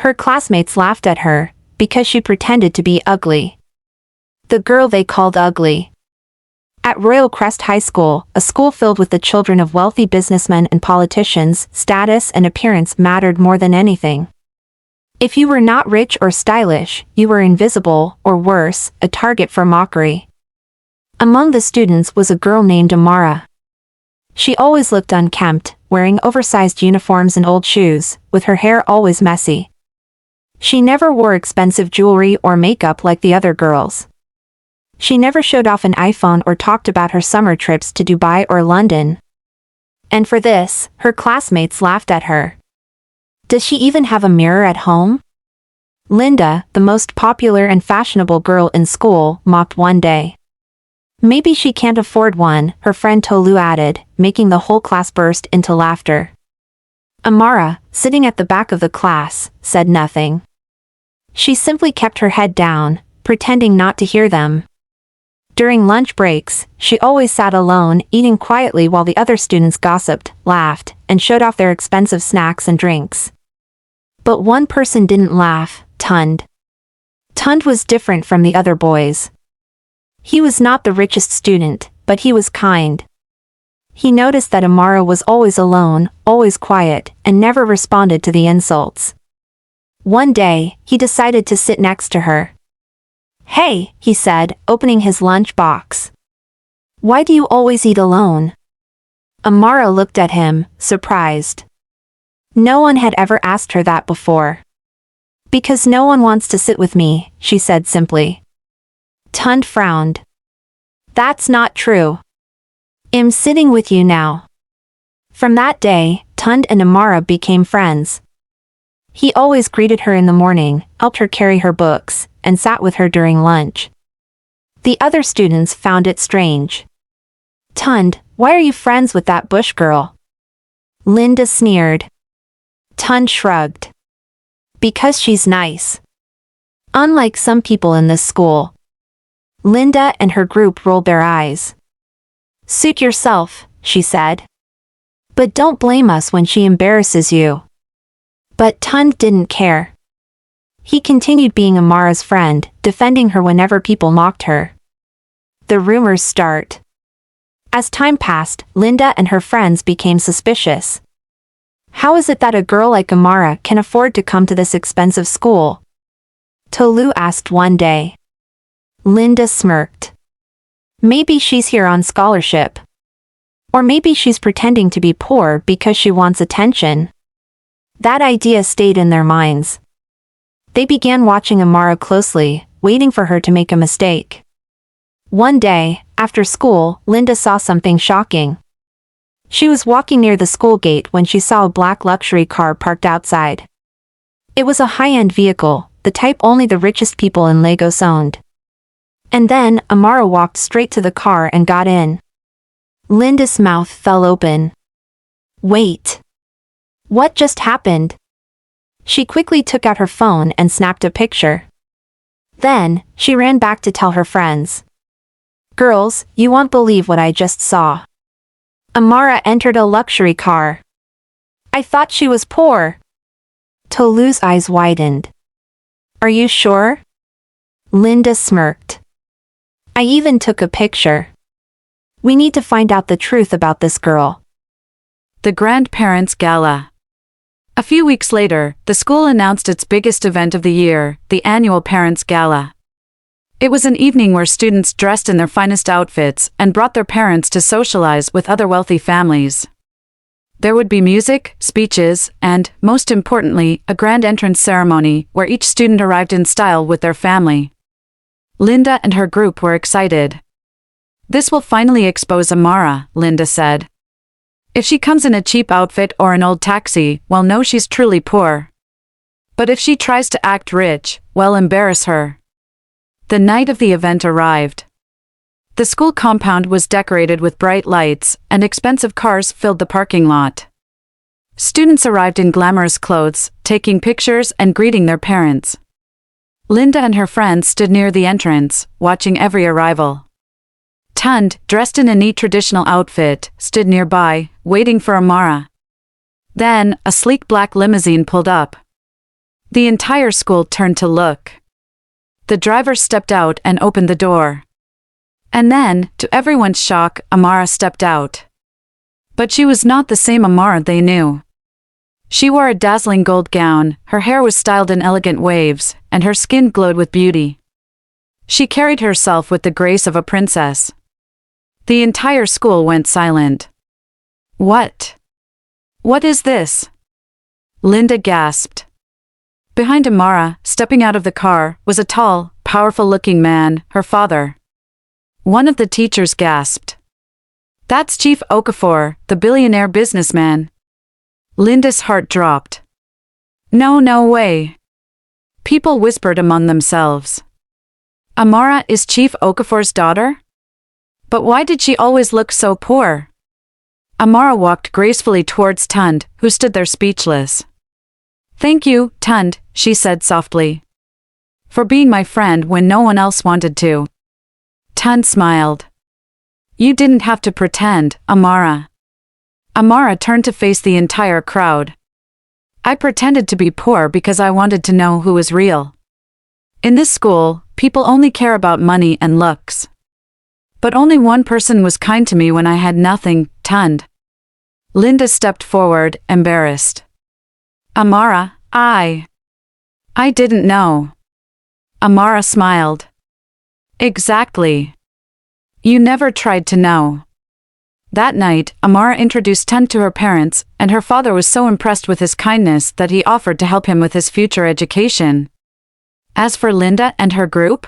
Her classmates laughed at her, because she pretended to be ugly. The girl they called ugly. At Royal Crest High School, a school filled with the children of wealthy businessmen and politicians, status and appearance mattered more than anything. If you were not rich or stylish, you were invisible, or worse, a target for mockery. Among the students was a girl named Amara. She always looked unkempt, wearing oversized uniforms and old shoes, with her hair always messy. She never wore expensive jewelry or makeup like the other girls. She never showed off an iPhone or talked about her summer trips to Dubai or London. And for this, her classmates laughed at her. Does she even have a mirror at home? Linda, the most popular and fashionable girl in school, mocked one day. Maybe she can't afford one, her friend Tolu added, making the whole class burst into laughter. Amara, sitting at the back of the class, said nothing. She simply kept her head down, pretending not to hear them. During lunch breaks, she always sat alone, eating quietly while the other students gossiped, laughed, and showed off their expensive snacks and drinks. But one person didn't laugh, Tunde. Tunde was different from the other boys. He was not the richest student, but he was kind. He noticed that Amara was always alone, always quiet, and never responded to the insults. One day, he decided to sit next to her. "Hey," he said, opening his lunch box. "Why do you always eat alone?" Amara looked at him, surprised. No one had ever asked her that before. "Because no one wants to sit with me," she said simply. Tunde frowned. "That's not true. I'm sitting with you now." From that day, Tunde and Amara became friends. He always greeted her in the morning, helped her carry her books, and sat with her during lunch. The other students found it strange. "Tunde, why are you friends with that bush girl?" Linda sneered. Tunde shrugged. "Because she's nice. Unlike some people in this school." Linda and her group rolled their eyes. "Suit yourself," she said. "But don't blame us when she embarrasses you." But Tunde didn't care. He continued being Amara's friend, defending her whenever people mocked her. The rumors start. As time passed, Linda and her friends became suspicious. How is it that a girl like Amara can afford to come to this expensive school? Tolu asked one day. Linda smirked. Maybe she's here on scholarship. Or maybe she's pretending to be poor because she wants attention. That idea stayed in their minds. They began watching Amara closely, waiting for her to make a mistake. One day, after school, Linda saw something shocking. She was walking near the school gate when she saw a black luxury car parked outside. It was a high-end vehicle, the type only the richest people in Lagos owned. And then, Amara walked straight to the car and got in. Linda's mouth fell open. Wait. What just happened? She quickly took out her phone and snapped a picture. Then, she ran back to tell her friends. Girls, you won't believe what I just saw. Amara entered a luxury car. I thought she was poor. Tolu's eyes widened. Are you sure? Linda smirked. I even took a picture. We need to find out the truth about this girl. The Grandparents' Gala. A few weeks later, the school announced its biggest event of the year, the annual Parents' Gala. It was an evening where students dressed in their finest outfits and brought their parents to socialize with other wealthy families. There would be music, speeches, and, most importantly, a grand entrance ceremony where each student arrived in style with their family. Linda and her group were excited. This will finally expose Amara, Linda said. If she comes in a cheap outfit or an old taxi, we'll know she's truly poor. But if she tries to act rich, we'll embarrass her. The night of the event arrived. The school compound was decorated with bright lights, and expensive cars filled the parking lot. Students arrived in glamorous clothes, taking pictures and greeting their parents. Linda and her friends stood near the entrance, watching every arrival. Tunde, dressed in a neat traditional outfit, stood nearby, waiting for Amara. Then, a sleek black limousine pulled up. The entire school turned to look. The driver stepped out and opened the door. And then, to everyone's shock, Amara stepped out. But she was not the same Amara they knew. She wore a dazzling gold gown, her hair was styled in elegant waves, and her skin glowed with beauty. She carried herself with the grace of a princess. The entire school went silent. What? What is this? Linda gasped. Behind Amara, stepping out of the car, was a tall, powerful-looking man, her father. One of the teachers gasped. That's Chief Okafor, the billionaire businessman. Linda's heart dropped. No way. People whispered among themselves. Amara is Chief Okafor's daughter? But why did she always look so poor? Amara walked gracefully towards Tunde, who stood there speechless. Thank you, Tunde, she said softly. For being my friend when no one else wanted to. Tunde smiled. You didn't have to pretend, Amara. Amara turned to face the entire crowd. I pretended to be poor because I wanted to know who was real. In this school, people only care about money and looks. But only one person was kind to me when I had nothing, Tunde. Linda stepped forward, embarrassed. Amara, I didn't know. Amara smiled. Exactly. You never tried to know. That night, Amara introduced Tunde to her parents, and her father was so impressed with his kindness that he offered to help him with his future education. As for Linda and her group,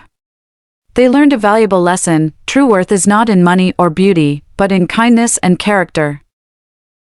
they learned a valuable lesson: true worth is not in money or beauty, but in kindness and character.